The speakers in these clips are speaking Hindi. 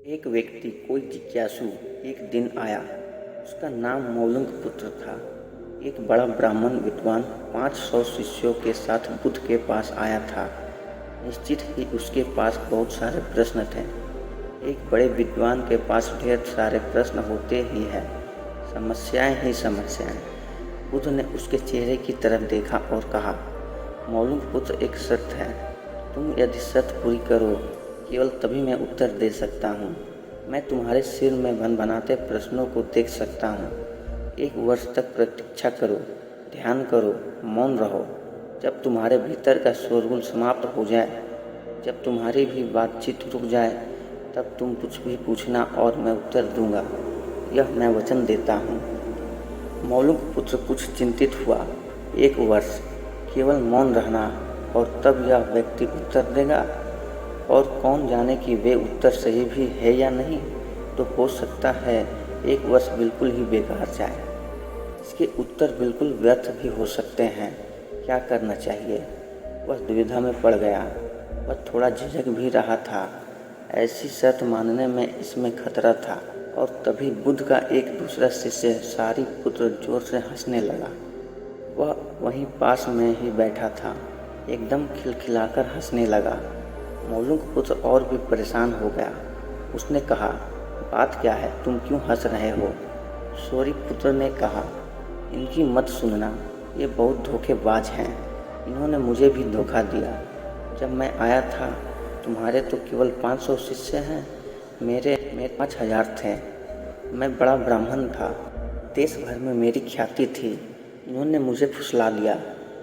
एक व्यक्ति कोई जिज्ञासु एक दिन आया। उसका नाम मौलुंग पुत्र था। एक बड़ा ब्राह्मण विद्वान 500 शिष्यों के साथ बुद्ध के पास आया था। निश्चित ही उसके पास बहुत सारे प्रश्न थे। एक बड़े विद्वान के पास ढेर सारे प्रश्न होते ही हैं, समस्याएं ही समस्याएं। बुद्ध ने उसके चेहरे की तरफ देखा और कहा, मौलुंग पुत्र, एक शर्त है। तुम यदि शर्त पूरी करो, केवल तभी मैं उत्तर दे सकता हूँ। मैं तुम्हारे सिर में भनभनाते प्रश्नों को देख सकता हूँ। 1 वर्ष तक प्रतीक्षा करो, ध्यान करो, मौन रहो। जब तुम्हारे भीतर का शोरगुल समाप्त हो जाए, जब तुम्हारी भी बातचीत रुक जाए, तब तुम कुछ भी पूछना और मैं उत्तर दूंगा। यह मैं वचन देता हूँ। मौलुंग पुत्र कुछ चिंतित हुआ। 1 वर्ष, केवल मौन रहना, और तब यह व्यक्ति उत्तर देगा। और कौन जाने कि वे उत्तर सही भी है या नहीं। तो हो सकता है 1 वर्ष बिल्कुल ही बेकार जाए। इसके उत्तर बिल्कुल व्यर्थ भी हो सकते हैं। क्या करना चाहिए? वह दुविधा में पड़ गया। वह थोड़ा झिझक भी रहा था। ऐसी शर्त मानने में इसमें खतरा था। और तभी बुद्ध का एक दूसरा शिष्य सारिपुत्र जोर से हंसने लगा। वह वहीं पास में ही बैठा था। एकदम खिलखिलाकर हंसने लगा। मौलुंग पुत्र और भी परेशान हो गया। उसने कहा, बात क्या है? तुम क्यों हंस रहे हो? सारिपुत्र ने कहा, इनकी मत सुनना, ये बहुत धोखेबाज हैं। इन्होंने मुझे भी धोखा दिया। जब मैं आया था, तुम्हारे तो केवल 500 शिष्य हैं, मेरे 5000 थे। मैं बड़ा ब्राह्मण था, देश भर में मेरी ख्याति थी। इन्होंने मुझे फुसला लिया।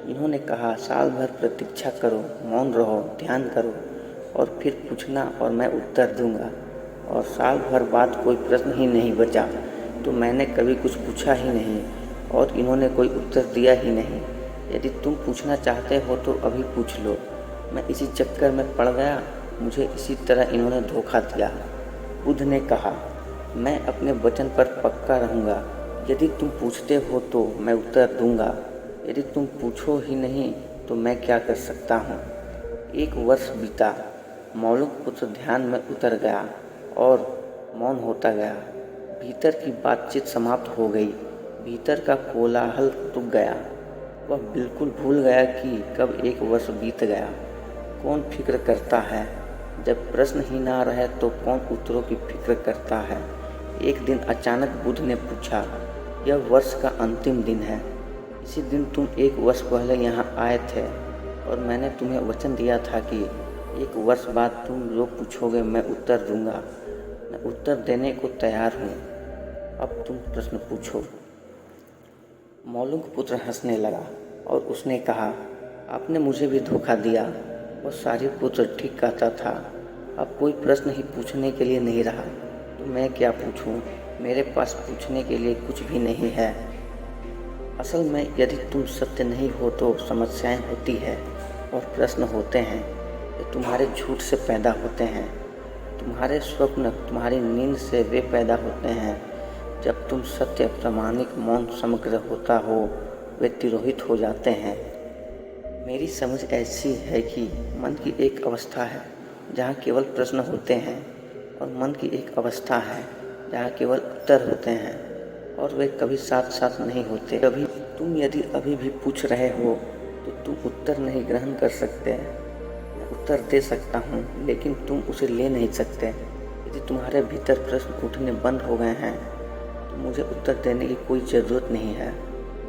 इन्होंने कहा, साल भर प्रतीक्षा करो, मौन रहो, ध्यान करो, और फिर पूछना और मैं उत्तर दूंगा। और साल भर बाद कोई प्रश्न ही नहीं बचा, तो मैंने कभी कुछ पूछा ही नहीं, और इन्होंने कोई उत्तर दिया ही नहीं। यदि तुम पूछना चाहते हो तो अभी पूछ लो। मैं इसी चक्कर में पड़ गया, मुझे इसी तरह इन्होंने धोखा दिया। बुद्ध ने कहा, मैं अपने वचन पर पक्का रहूँगा। यदि तुम पूछते हो तो मैं उत्तर दूंगा। यदि तुम पूछो ही नहीं तो मैं क्या कर सकता हूँ। 1 वर्ष बीता। मौलुंग पुत्र ध्यान में उतर गया और मौन होता गया। भीतर की बातचीत समाप्त हो गई। भीतर का कोलाहल रुक गया। वह बिल्कुल भूल गया कि कब 1 वर्ष बीत गया। कौन फिक्र करता है? जब प्रश्न ही ना रहे तो कौन उत्तरों की फिक्र करता है? एक दिन अचानक बुद्ध ने पूछा, यह वर्ष का अंतिम दिन है। इसी दिन तुम 1 वर्ष पहले यहाँ आए थे, और मैंने तुम्हें वचन दिया था कि 1 वर्ष बाद तुम जो पूछोगे मैं उत्तर दूंगा। मैं उत्तर देने को तैयार हूँ। अब तुम प्रश्न पूछो। मौलुंग पुत्र हंसने लगा और उसने कहा, आपने मुझे भी धोखा दिया। वह सारिपुत्र ठीक कहता था। अब कोई प्रश्न ही पूछने के लिए नहीं रहा, तो मैं क्या पूछूं? मेरे पास पूछने के लिए कुछ भी नहीं है। असल में यदि तुम सत्य नहीं हो तो समस्याएं होती है और प्रश्न होते हैं। ये तुम्हारे झूठ से पैदा होते हैं। तुम्हारे स्वप्न, तुम्हारी नींद से वे पैदा होते हैं। जब तुम सत्य, प्रामाणिक, मौन, समग्र होता हो, वे तिरोहित हो जाते हैं। मेरी समझ ऐसी है कि मन की एक अवस्था है जहाँ केवल प्रश्न होते हैं, और मन की एक अवस्था है जहाँ केवल उत्तर होते हैं, और वे कभी साथ साथ नहीं होते। कभी तुम यदि अभी भी पूछ रहे हो तो तुम उत्तर नहीं ग्रहण कर सकते। मैं उत्तर दे सकता हूँ, लेकिन तुम उसे ले नहीं सकते। यदि तुम्हारे भीतर प्रश्न उठने बंद हो गए हैं तो मुझे उत्तर देने की कोई ज़रूरत नहीं है।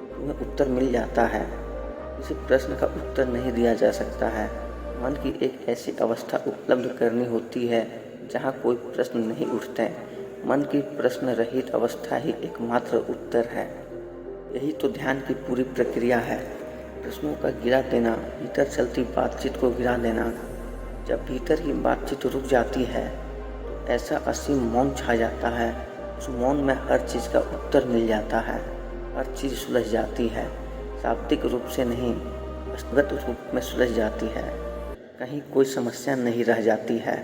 तुम्हें उत्तर मिल जाता है। किसी प्रश्न का उत्तर नहीं दिया जा सकता है। मन की एक ऐसी अवस्था उपलब्ध करनी होती है जहाँ कोई प्रश्न नहीं उठते। मन की प्रश्न रहित अवस्था ही एकमात्र उत्तर है। यही तो ध्यान की पूरी प्रक्रिया है। प्रश्नों का गिरा देना, भीतर चलती बातचीत को गिरा देना। जब भीतर की बातचीत रुक जाती है तो ऐसा असीम मौन छा जाता है। उस मौन में हर चीज़ का उत्तर मिल जाता है। हर चीज़ सुलझ जाती है। शाब्दिक रूप से नहीं, वस्तुगत रूप में सुलझ जाती है। कहीं कोई समस्या नहीं रह जाती है।